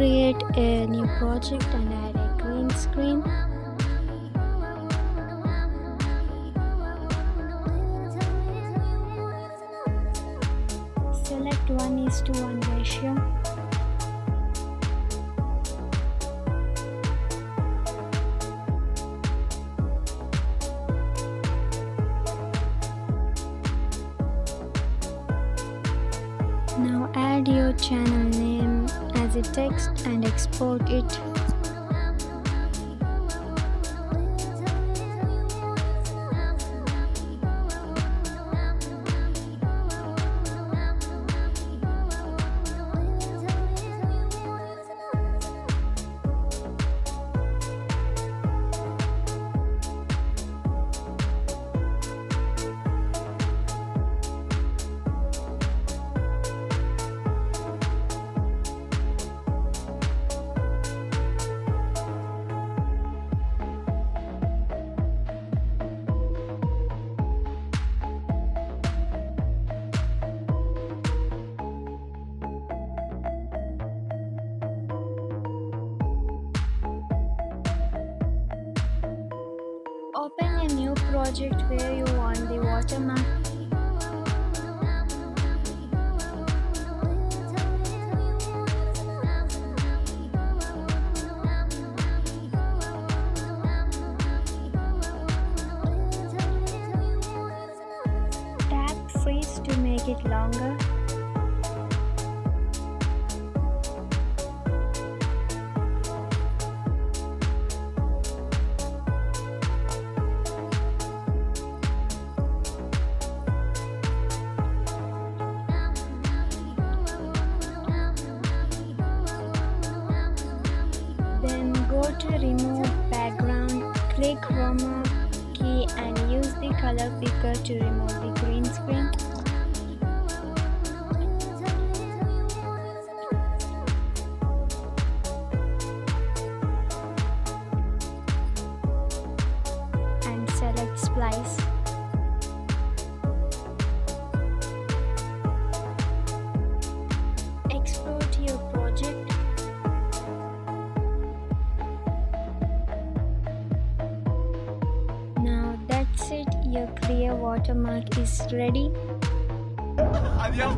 create a new project and add a green screen. Select 1:1 ratio. Now add your channel name as a text and export it. Open a new project where you want the watermark. Tap freeze to make it longer. Then go to remove background, click Chroma key and use the color picker to remove the green screen. And select splice. Export your project. Now that's it, your clear watermark is ready. Adiós.